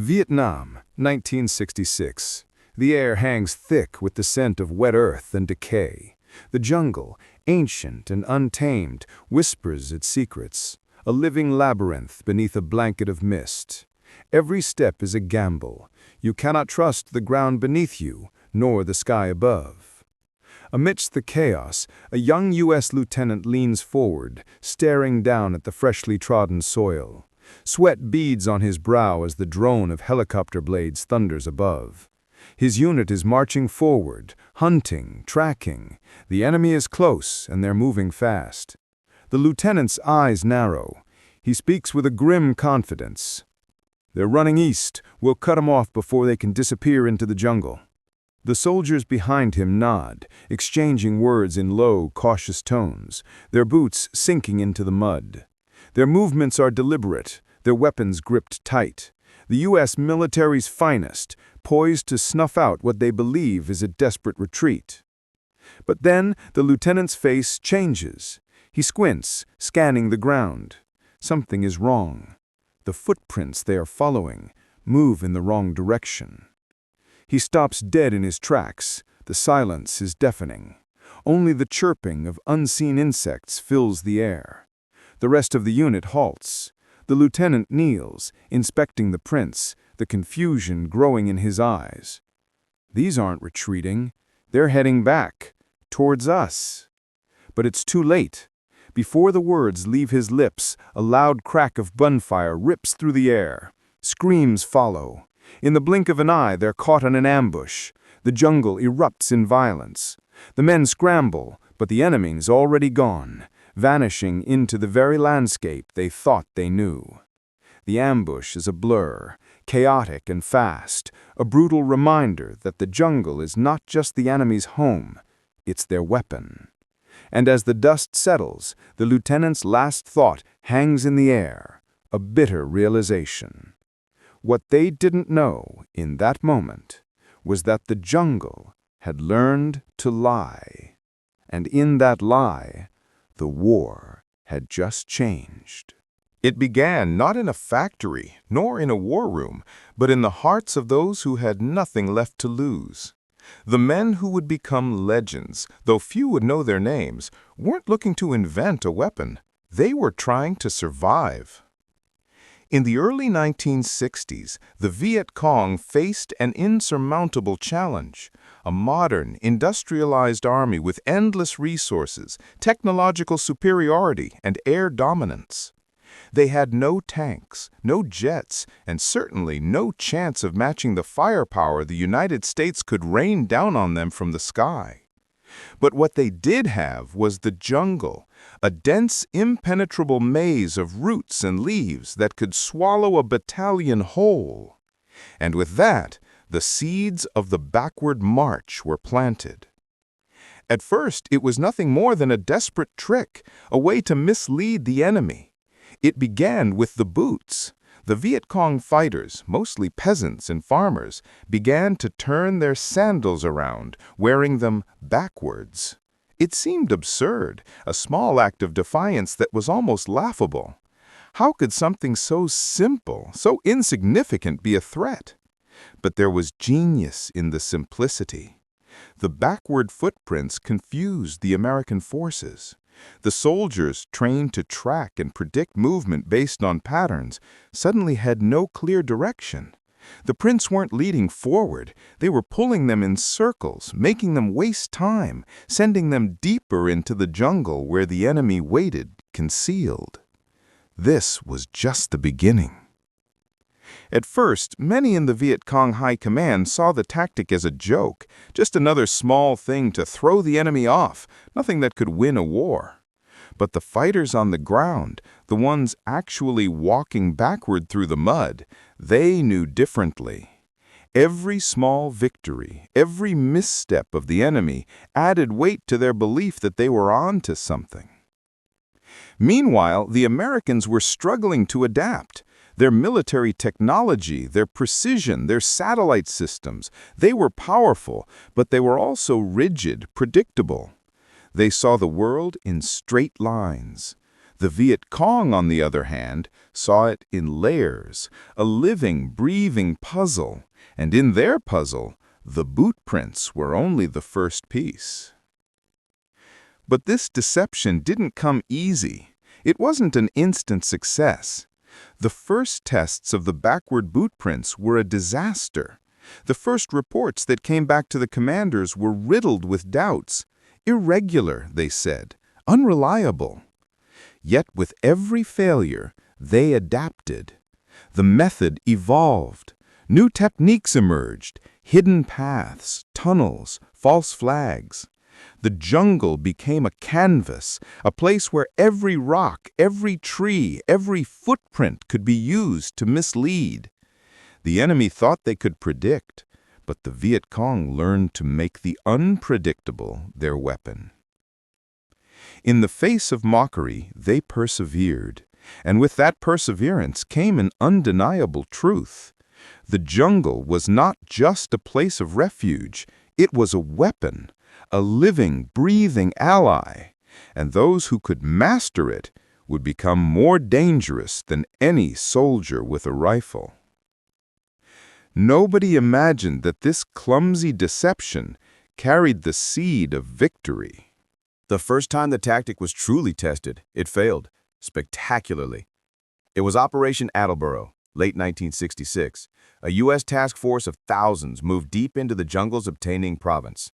Vietnam, 1966. The air hangs thick with the scent of wet earth and decay. The jungle, ancient and untamed, whispers its secrets, a living labyrinth beneath a blanket of mist. Every step is a gamble. You cannot trust the ground beneath you, nor the sky above. Amidst the chaos, a young U.S. lieutenant leans forward, staring down at the freshly trodden soil. Sweat beads on his brow as the drone of helicopter blades thunders above. His unit is marching forward, hunting, tracking. The enemy is close, and they're moving fast. The lieutenant's eyes narrow. He speaks with a grim confidence. "They're running east. We'll cut them off before they can disappear into the jungle." The soldiers behind him nod, exchanging words in low, cautious tones, their boots sinking into the mud. Their movements are deliberate, their weapons gripped tight. The U.S. military's finest, poised to snuff out what they believe is a desperate retreat. But then the lieutenant's face changes. He squints, scanning the ground. Something is wrong. The footprints they are following move in the wrong direction. He stops dead in his tracks. The silence is deafening. Only the chirping of unseen insects fills the air. The rest of the unit halts. The lieutenant kneels, inspecting the prints, the confusion growing in his eyes. These aren't retreating. They're heading back, towards us. But it's too late. Before the words leave his lips, a loud crack of gunfire rips through the air. Screams follow. In the blink of an eye, they're caught in an ambush. The jungle erupts in violence. The men scramble, but the enemy's already gone, vanishing into the very landscape they thought they knew. The ambush is a blur, chaotic and fast, a brutal reminder that the jungle is not just the enemy's home, it's their weapon. And as the dust settles, the lieutenant's last thought hangs in the air, a bitter realization. What they didn't know in that moment was that the jungle had learned to lie. And in that lie, the war had just changed. It began not in a factory, nor in a war room, but in the hearts of those who had nothing left to lose. The men who would become legends, though few would know their names, weren't looking to invent a weapon. They were trying to survive. In the early 1960s, the Viet Cong faced an insurmountable challenge. A modern, industrialized army with endless resources, technological superiority, and air dominance. They had no tanks, no jets, and certainly no chance of matching the firepower the United States could rain down on them from the sky. But what they did have was the jungle, a dense, impenetrable maze of roots and leaves that could swallow a battalion whole. And with that, the seeds of the backward march were planted. At first, it was nothing more than a desperate trick, a way to mislead the enemy. It began with the boots. The Viet Cong fighters, mostly peasants and farmers, began to turn their sandals around, wearing them backwards. It seemed absurd, a small act of defiance that was almost laughable. How could something so simple, so insignificant be a threat? But there was genius in the simplicity. The backward footprints confused the American forces. The soldiers, trained to track and predict movement based on patterns, suddenly had no clear direction. The prints weren't leading forward, they were pulling them in circles, making them waste time, sending them deeper into the jungle where the enemy waited, concealed. This was just the beginning. At first, many in the Viet Cong High Command saw the tactic as a joke, just another small thing to throw the enemy off, nothing that could win a war. But the fighters on the ground, the ones actually walking backward through the mud, they knew differently. Every small victory, every misstep of the enemy added weight to their belief that they were on to something. Meanwhile, the Americans were struggling to adapt. Their military technology, their precision, their satellite systems, they were powerful, but they were also rigid, predictable. They saw the world in straight lines. The Viet Cong, on the other hand, saw it in layers, a living, breathing puzzle, and in their puzzle, the boot prints were only the first piece. But this deception didn't come easy. It wasn't an instant success. The first tests of the backward boot prints were a disaster. The first reports that came back to the commanders were riddled with doubts. Irregular, they said, unreliable. Yet with every failure, they adapted. The method evolved. New techniques emerged, hidden paths, tunnels, false flags. The jungle became a canvas, a place where every rock, every tree, every footprint could be used to mislead. The enemy thought they could predict, but the Viet Cong learned to make the unpredictable their weapon. In the face of mockery, they persevered, and with that perseverance came an undeniable truth. The jungle was not just a place of refuge, it was a weapon, a living, breathing ally, and those who could master it would become more dangerous than any soldier with a rifle. Nobody imagined that this clumsy deception carried the seed of victory. The first time the tactic was truly tested, it failed, spectacularly. It was Operation Attleboro, late 1966. A U.S. task force of thousands moved deep into the jungles of Taining Province.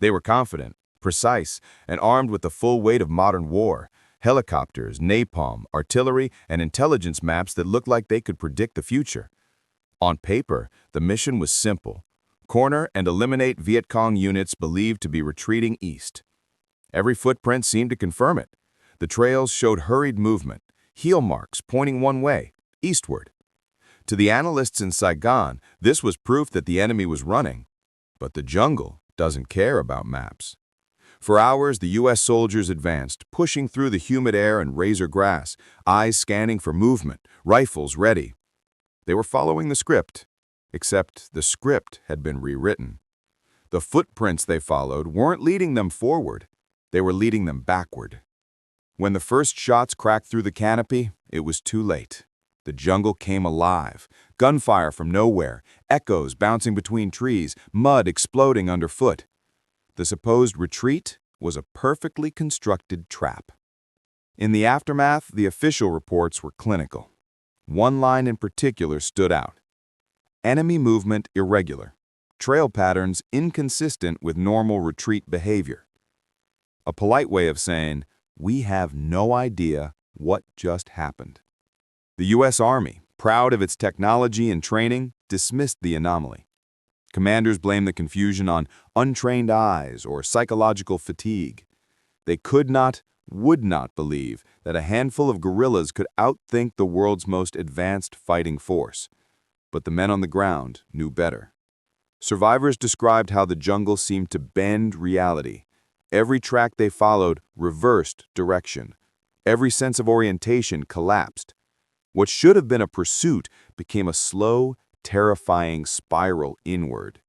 They were confident, precise, and armed with the full weight of modern war, helicopters, napalm, artillery, and intelligence maps that looked like they could predict the future. On paper, the mission was simple: corner and eliminate Viet Cong units believed to be retreating east. Every footprint seemed to confirm it. The trails showed hurried movement, heel marks pointing one way, eastward. To the analysts in Saigon, this was proof that the enemy was running. But the jungle doesn't care about maps. For hours, the U.S. soldiers advanced, pushing through the humid air and razor grass, eyes scanning for movement, rifles ready. They were following the script, except the script had been rewritten. The footprints they followed weren't leading them forward. They were leading them backward. When the first shots cracked through the canopy, it was too late. The jungle came alive. Gunfire from nowhere, echoes bouncing between trees, mud exploding underfoot. The supposed retreat was a perfectly constructed trap. In the aftermath, the official reports were clinical. One line in particular stood out: enemy movement irregular, trail patterns inconsistent with normal retreat behavior. A polite way of saying, we have no idea what just happened. The U.S. Army, proud of its technology and training, dismissed the anomaly. Commanders blamed the confusion on untrained eyes or psychological fatigue. They could not, would not believe that a handful of guerrillas could outthink the world's most advanced fighting force. But the men on the ground knew better. Survivors described how the jungle seemed to bend reality. Every track they followed reversed direction. Every sense of orientation collapsed. What should have been a pursuit became a slow, terrifying spiral inward.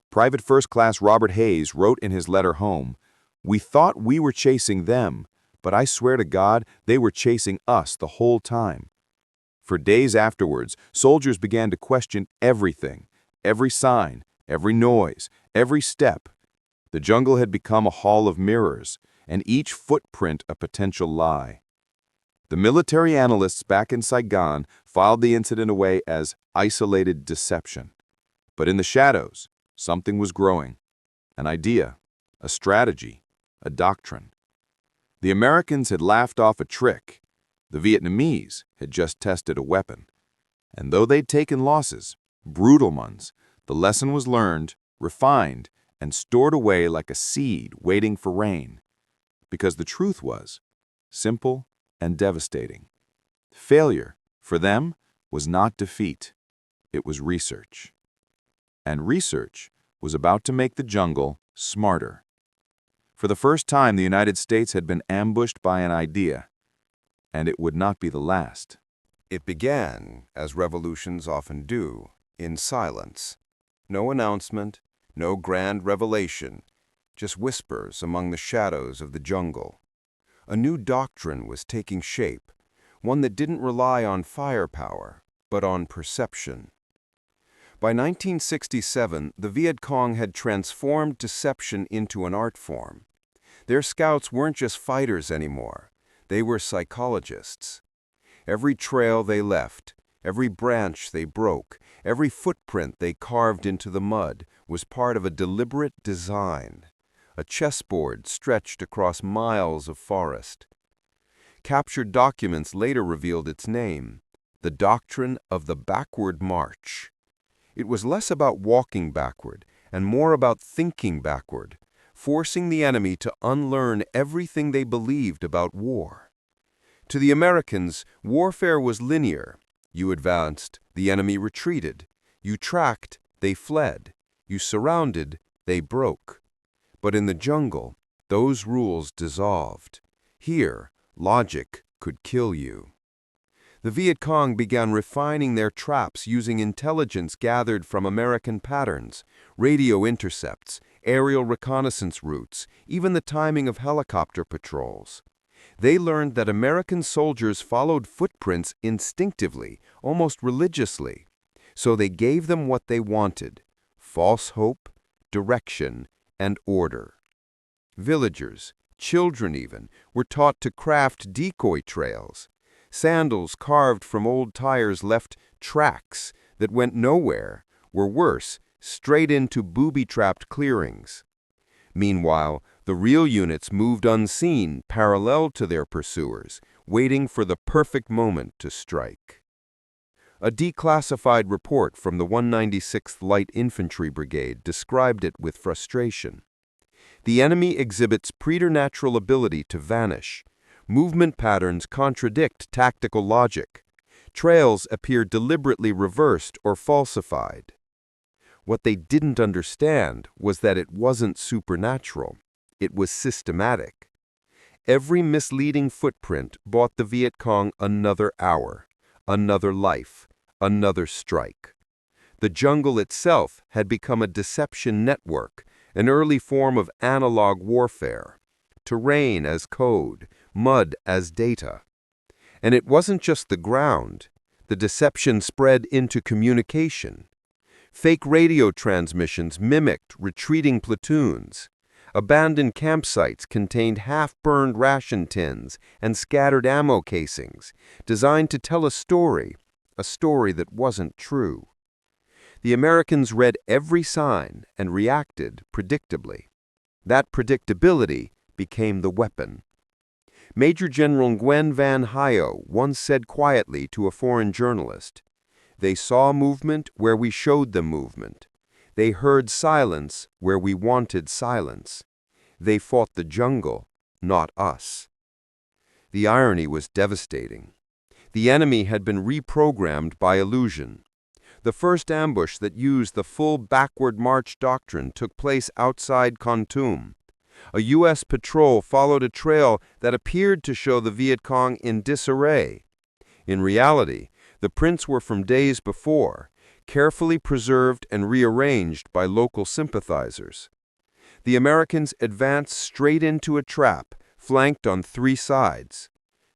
Private First Class Robert Hayes wrote in his letter home, "We thought we were chasing them, but I swear to God, they were chasing us the whole time." For days afterwards, soldiers began to question everything, every sign, every noise, every step. The jungle had become a hall of mirrors, and each footprint a potential lie. The military analysts back in Saigon filed the incident away as isolated deception. But in the shadows, something was growing. An idea, a strategy, a doctrine. The Americans had laughed off a trick. The Vietnamese had just tested a weapon. And though they'd taken losses, brutal ones, the lesson was learned, refined, and stored away like a seed waiting for rain. Because the truth was simple and devastating. Failure, for them, was not defeat. It was research. And research was about to make the jungle smarter. For the first time, the United States had been ambushed by an idea, and it would not be the last. It began, as revolutions often do, in silence. No announcement, no grand revelation, just whispers among the shadows of the jungle. A new doctrine was taking shape, one that didn't rely on firepower, but on perception. By 1967, the Viet Cong had transformed deception into an art form. Their scouts weren't just fighters anymore. They were psychologists. Every trail they left, every branch they broke, every footprint they carved into the mud was part of a deliberate design, a chessboard stretched across miles of forest. Captured documents later revealed its name, the doctrine of the backward march. It was less about walking backward and more about thinking backward, forcing the enemy to unlearn everything they believed about war. To the Americans, warfare was linear. You advanced, the enemy retreated. You tracked, they fled. You surrounded, they broke. But in the jungle, those rules dissolved. Here, logic could kill you. The Viet Cong began refining their traps using intelligence gathered from American patterns, radio intercepts, aerial reconnaissance routes, even the timing of helicopter patrols. They learned that American soldiers followed footprints instinctively, almost religiously. So they gave them what they wanted: false hope, direction, and order. Villagers, children even, were taught to craft decoy trails. Sandals carved from old tires left tracks that went nowhere, or worse, straight into booby-trapped clearings. Meanwhile, the real units moved unseen, parallel to their pursuers, waiting for the perfect moment to strike. A declassified report from the 196th Light Infantry Brigade described it with frustration. The enemy exhibits preternatural ability to vanish. Movement patterns contradict tactical logic. Trails appear deliberately reversed or falsified. What they didn't understand was that it wasn't supernatural. It was systematic. Every misleading footprint bought the Viet Cong another hour, another life, another strike. The jungle itself had become a deception network, an early form of analog warfare. Terrain as code, mud as data. And it wasn't just the ground. The deception spread into communication. Fake radio transmissions mimicked retreating platoons. Abandoned campsites contained half-burned ration tins and scattered ammo casings, designed to tell a story that wasn't true. The Americans read every sign and reacted predictably. That predictability became the weapon. Major General Nguyen Van Hyo once said quietly to a foreign journalist, "They saw movement where we showed them movement. They heard silence where we wanted silence. They fought the jungle, not us." The irony was devastating. The enemy had been reprogrammed by illusion. The first ambush that used the full backward march doctrine took place outside Kontum. A U.S. patrol followed a trail that appeared to show the Viet Cong in disarray. In reality, the prints were from days before, carefully preserved and rearranged by local sympathizers. The Americans advanced straight into a trap, flanked on three sides.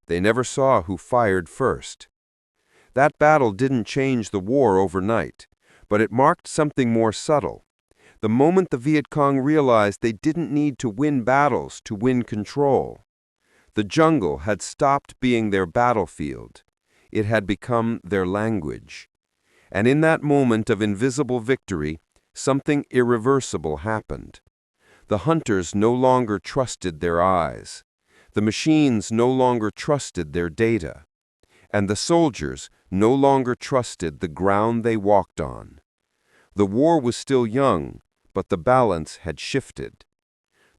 They never saw who fired first. That battle didn't change the war overnight, but it marked something more subtle. The moment the Viet Cong realized they didn't need to win battles to win control. The jungle had stopped being their battlefield. It had become their language. And in that moment of invisible victory, something irreversible happened. The hunters no longer trusted their eyes. The machines no longer trusted their data. And the soldiers no longer trusted the ground they walked on. The war was still young, but the balance had shifted.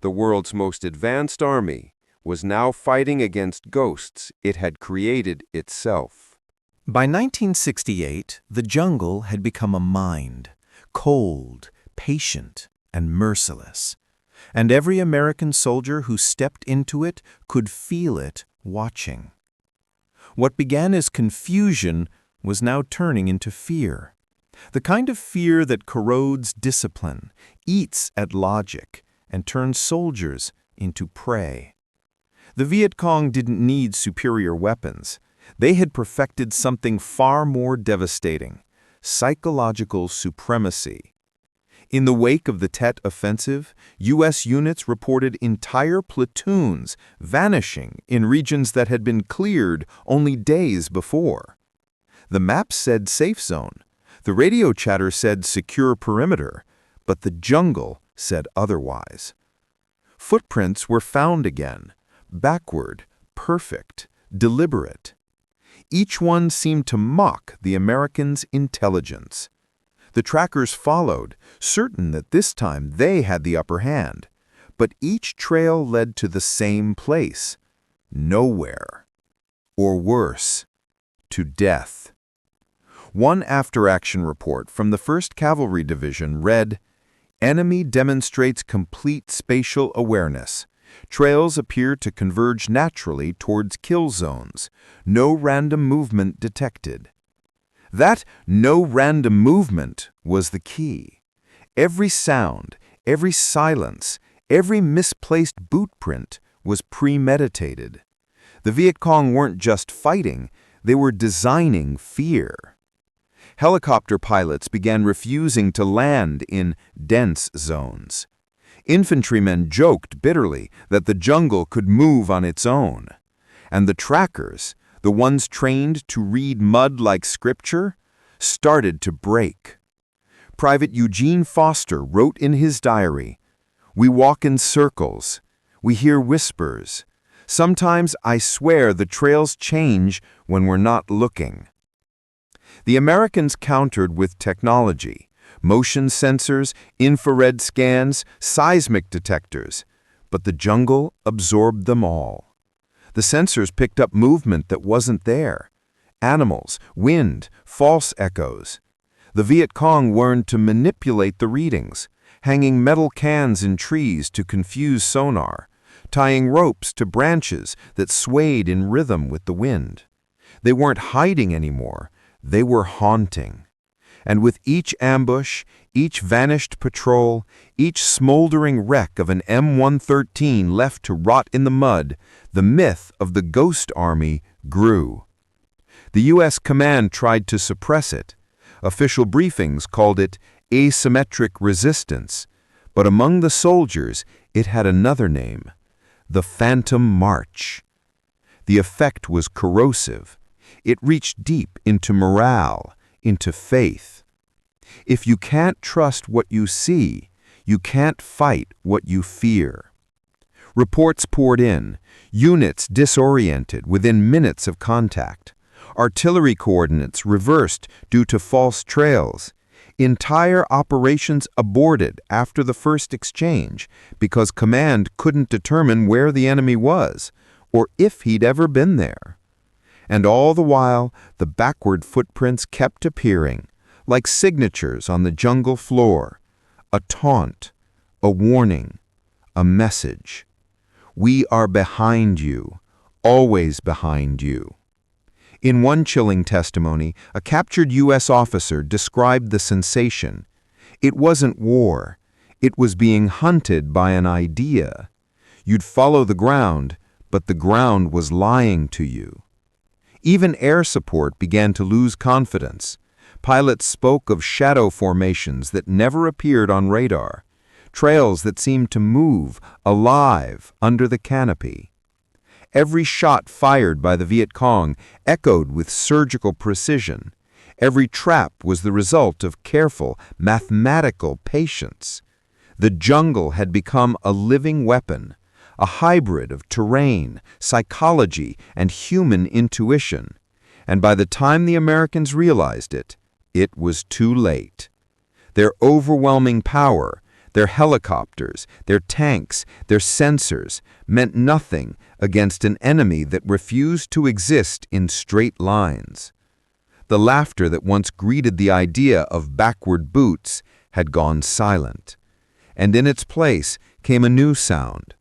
The world's most advanced army was now fighting against ghosts it had created itself. By 1968, the jungle had become a mind, cold, patient, and merciless. And every American soldier who stepped into it could feel it watching. What began as confusion was now turning into fear. The kind of fear that corrodes discipline, eats at logic, and turns soldiers into prey. The Viet Cong didn't need superior weapons. They had perfected something far more devastating: psychological supremacy. In the wake of the Tet Offensive, U.S. units reported entire platoons vanishing in regions that had been cleared only days before. The maps said safe zone, the radio chatter said secure perimeter, but the jungle said otherwise. Footprints were found again, backward, perfect, deliberate. Each one seemed to mock the Americans' intelligence. The trackers followed, certain that this time they had the upper hand. But each trail led to the same place: nowhere. Or worse, to death. One after-action report from the 1st Cavalry Division read, "Enemy demonstrates complete spatial awareness. Trails appear to converge naturally towards kill zones. No random movement detected." That no random movement was the key. Every sound, every silence, every misplaced boot print was premeditated. The Viet Cong weren't just fighting, they were designing fear. Helicopter pilots began refusing to land in dense zones. Infantrymen joked bitterly that the jungle could move on its own. And the trackers, the ones trained to read mud like scripture, started to break. Private Eugene Foster wrote in his diary, "We walk in circles. We hear whispers. Sometimes I swear the trails change when we're not looking." The Americans countered with technology: motion sensors, infrared scans, seismic detectors. But the jungle absorbed them all. The sensors picked up movement that wasn't there: animals, wind, false echoes. The Viet Cong learned to manipulate the readings, hanging metal cans in trees to confuse sonar, tying ropes to branches that swayed in rhythm with the wind. They weren't hiding anymore, they were haunting. And with each ambush, each vanished patrol, each smoldering wreck of an M113 left to rot in the mud, the myth of the Ghost Army grew. The U.S. command tried to suppress it. Official briefings called it asymmetric resistance, but among the soldiers it had another name: the Phantom March. The effect was corrosive. It reached deep into morale, into faith. If you can't trust what you see, you can't fight what you fear. Reports poured in, units disoriented within minutes of contact, artillery coordinates reversed due to false trails, entire operations aborted after the first exchange because command couldn't determine where the enemy was or if he'd ever been there. And all the while, the backward footprints kept appearing, like signatures on the jungle floor: a taunt, a warning, a message. We are behind you, always behind you. In one chilling testimony, a captured U.S. officer described the sensation. It wasn't war. It was being hunted by an idea. You'd follow the ground, but the ground was lying to you. Even air support began to lose confidence. Pilots spoke of shadow formations that never appeared on radar, trails that seemed to move, alive, under the canopy. Every shot fired by the Viet Cong echoed with surgical precision. Every trap was the result of careful, mathematical patience. The jungle had become a living weapon, a hybrid of terrain, psychology, and human intuition. And by the time the Americans realized it, it was too late. Their overwhelming power, their helicopters, their tanks, their sensors, meant nothing against an enemy that refused to exist in straight lines. The laughter that once greeted the idea of backward boots had gone silent, and in its place came a new sound: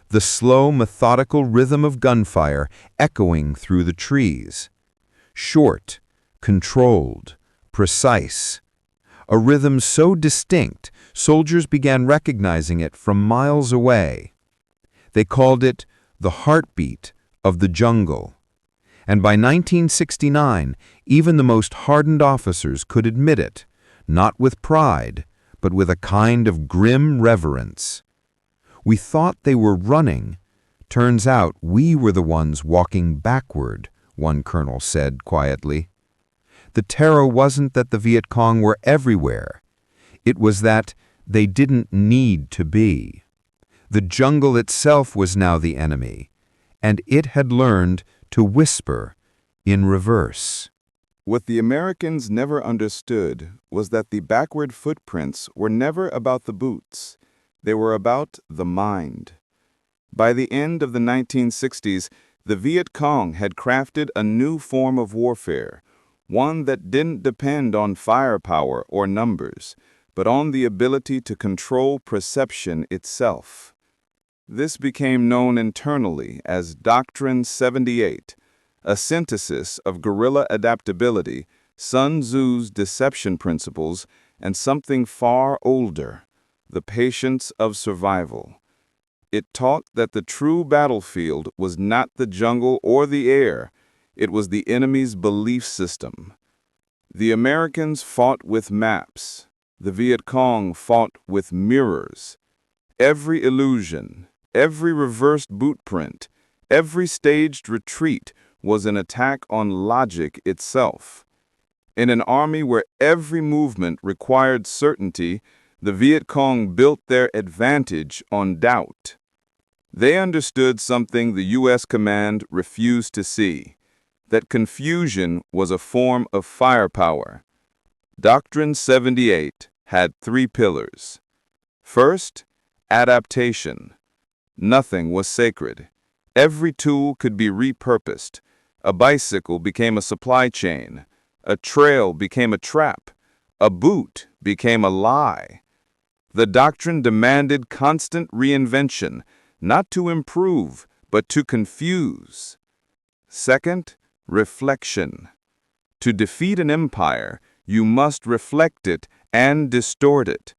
the slow, methodical rhythm of gunfire echoing through the trees. Short, controlled, precise. A rhythm so distinct, soldiers began recognizing it from miles away. They called it the heartbeat of the jungle. And by 1969, even the most hardened officers could admit it, not with pride, but with a kind of grim reverence. We thought they were running. Turns out we were the ones walking backward, one colonel said quietly. The terror wasn't that the Viet Cong were everywhere. It was that they didn't need to be. The jungle itself was now the enemy, and it had learned to whisper in reverse. What the Americans never understood was that the backward footprints were never about the boots. They were about the mind. By the end of the 1960s, the Viet Cong had crafted a new form of warfare, one that didn't depend on firepower or numbers, but on the ability to control perception itself. This became known internally as Doctrine 78, a synthesis of guerrilla adaptability, Sun Tzu's deception principles, and something far older, the patience of survival. It taught that the true battlefield was not the jungle or the air, it was the enemy's belief system. The Americans fought with maps. The Viet Cong fought with mirrors. Every illusion, every reversed bootprint, every staged retreat was an attack on logic itself. In an army where every movement required certainty, the Viet Cong built their advantage on doubt. They understood something the U.S. command refused to see, that confusion was a form of firepower. Doctrine 78 had 3 pillars. First, adaptation. Nothing was sacred. Every tool could be repurposed. A bicycle became a supply chain. A trail became a trap. A boot became a lie. The doctrine demanded constant reinvention, not to improve, but to confuse. Second, reflection. To defeat an empire, you must reflect it and distort it.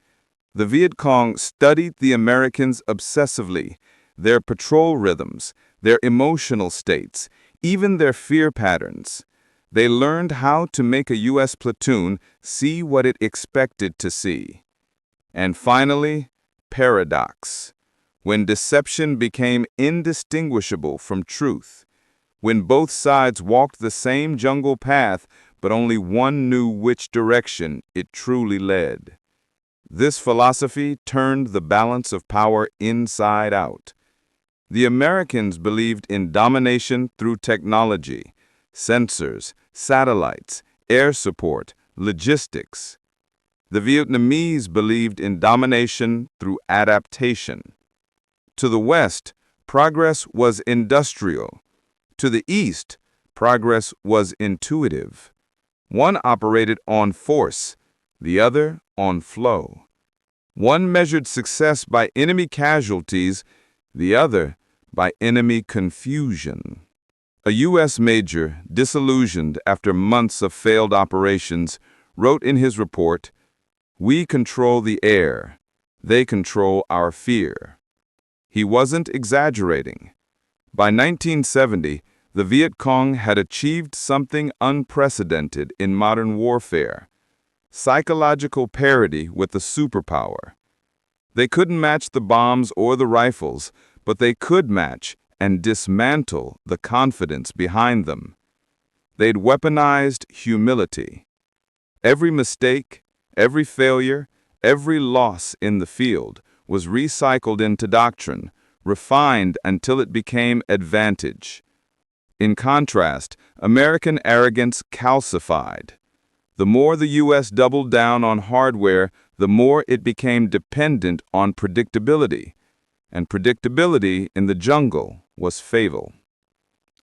The Viet Cong studied the Americans obsessively, their patrol rhythms, their emotional states, even their fear patterns. They learned how to make a U.S. platoon see what it expected to see. And finally, paradox. When deception became indistinguishable from truth, when both sides walked the same jungle path, but only one knew which direction it truly led. This philosophy turned the balance of power inside out. The Americans believed in domination through technology, sensors, satellites, air support, logistics. The Vietnamese believed in domination through adaptation. To the west, progress was industrial. To the east, progress was intuitive. One operated on force, the other on flow. One measured success by enemy casualties, the other by enemy confusion. A U.S. major, disillusioned after months of failed operations, wrote in his report, "We control the air. They control our fear." He wasn't exaggerating. By 1970, the Viet Cong had achieved something unprecedented in modern warfare: psychological parity with a superpower. They couldn't match the bombs or the rifles, but they could match and dismantle the confidence behind them. They'd weaponized humility. Every mistake, every failure, every loss in the field was recycled into doctrine, refined until it became advantage. In contrast, American arrogance calcified. The more the U.S. doubled down on hardware, the more it became dependent on predictability. And predictability in the jungle was fatal.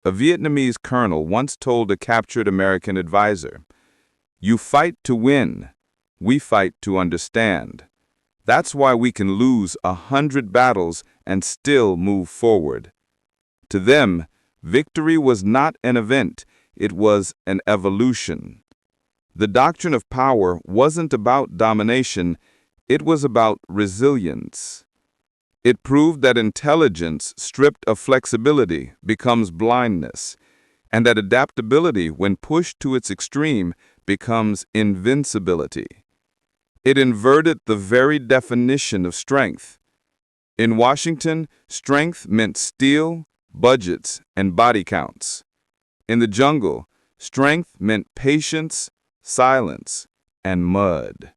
A Vietnamese colonel once told a captured American advisor, "You fight to win, we fight to understand. That's why we can lose 100 battles and still move forward." To them, victory was not an event, it was an evolution. The doctrine of power wasn't about domination, it was about resilience. It proved that intelligence stripped of flexibility becomes blindness, and that adaptability, when pushed to its extreme, becomes invincibility. It inverted the very definition of strength. In Washington, strength meant steel, budgets, and body counts. In the jungle, strength meant patience, silence, and mud.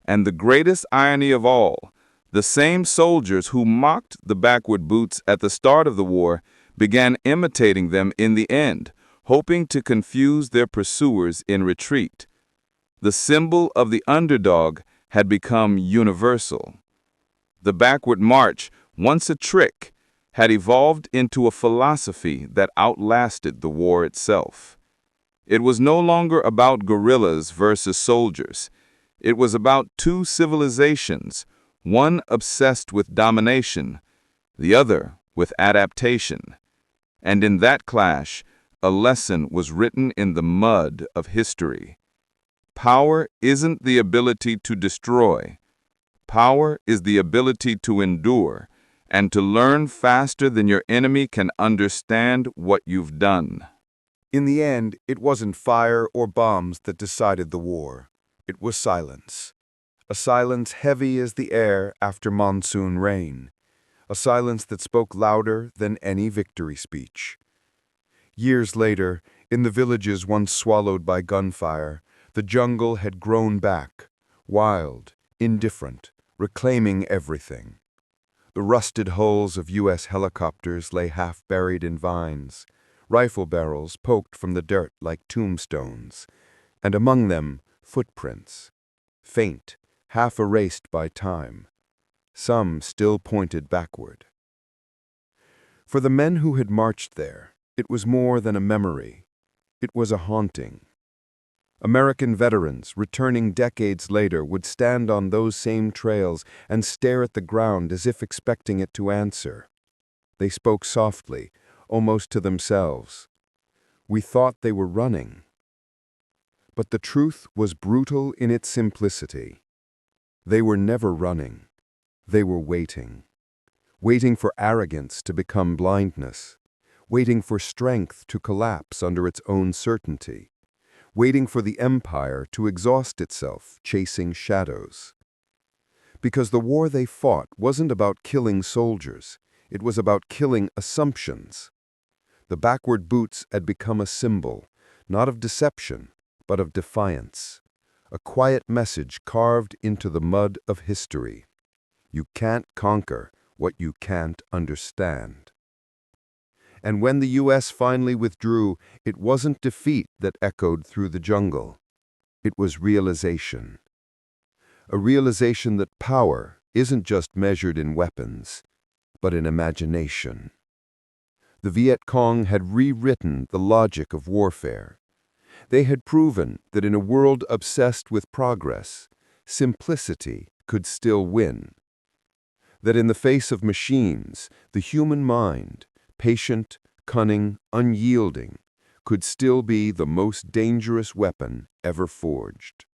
And the greatest irony of all, the same soldiers who mocked the backward boots at the start of the war began imitating them in the end, hoping to confuse their pursuers in retreat. The symbol of the underdog had become universal. The backward march, once a trick, had evolved into a philosophy that outlasted the war itself. It was no longer about guerrillas versus soldiers. It was about two civilizations, one obsessed with domination, the other with adaptation. And in that clash, a lesson was written in the mud of history. Power isn't the ability to destroy. Power is the ability to endure and to learn faster than your enemy can understand what you've done. In the end, it wasn't fire or bombs that decided the war. It was silence. A silence heavy as the air after monsoon rain. A silence that spoke louder than any victory speech. Years later, in the villages once swallowed by gunfire, the jungle had grown back, wild, indifferent, reclaiming everything. The rusted hulls of U.S. helicopters lay half buried in vines, rifle barrels poked from the dirt like tombstones, and among them, footprints, faint, half erased by time. Some still pointed backward. For the men who had marched there, it was more than a memory. It was a haunting. American veterans, returning decades later, would stand on those same trails and stare at the ground as if expecting it to answer. They spoke softly, almost to themselves. We thought they were running. But the truth was brutal in its simplicity. They were never running. They were waiting. Waiting for arrogance to become blindness. Waiting for strength to collapse under its own certainty. Waiting for the empire to exhaust itself, chasing shadows. Because the war they fought wasn't about killing soldiers. It was about killing assumptions. The backward boots had become a symbol, not of deception, but of defiance. A quiet message carved into the mud of history. You can't conquer what you can't understand. And when the U.S. finally withdrew, it wasn't defeat that echoed through the jungle. It was realization. A realization that power isn't just measured in weapons, but in imagination. The Viet Cong had rewritten the logic of warfare. They had proven that in a world obsessed with progress, simplicity could still win. That in the face of machines, the human mind, patient, cunning, unyielding, could still be the most dangerous weapon ever forged.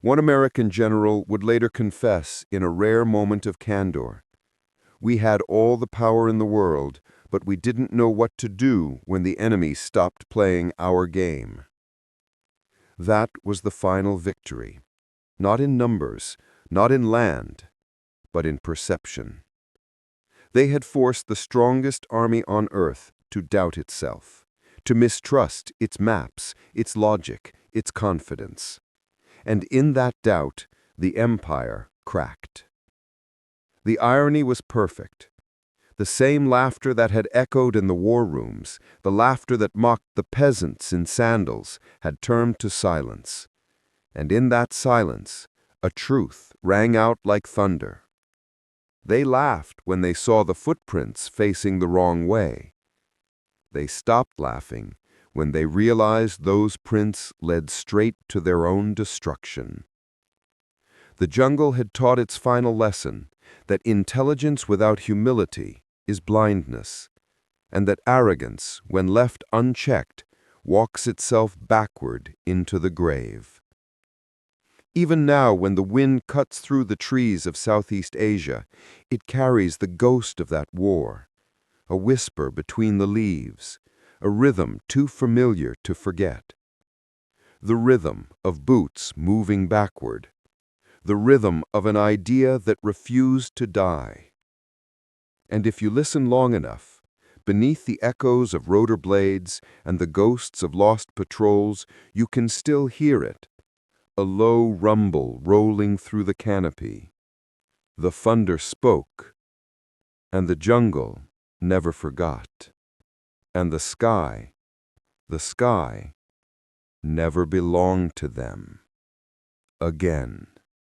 One American general would later confess in a rare moment of candor, "We had all the power in the world, but we didn't know what to do when the enemy stopped playing our game." That was the final victory, not in numbers, not in land, but in perception. They had forced the strongest army on earth to doubt itself, to mistrust its maps, its logic, its confidence. And in that doubt, the empire cracked. The irony was perfect. The same laughter that had echoed in the war rooms, the laughter that mocked the peasants in sandals, had turned to silence. And in that silence, a truth rang out like thunder. They laughed when they saw the footprints facing the wrong way. They stopped laughing when they realized those prints led straight to their own destruction. The jungle had taught its final lesson, that intelligence without humility is blindness, and that arrogance, when left unchecked, walks itself backward into the grave. Even now, when the wind cuts through the trees of Southeast Asia, it carries the ghost of that war, a whisper between the leaves, a rhythm too familiar to forget. The rhythm of boots moving backward, the rhythm of an idea that refused to die. And if you listen long enough, beneath the echoes of rotor blades and the ghosts of lost patrols, you can still hear it, a low rumble rolling through the canopy. The thunder spoke, and the jungle never forgot. And the sky never belonged to them again.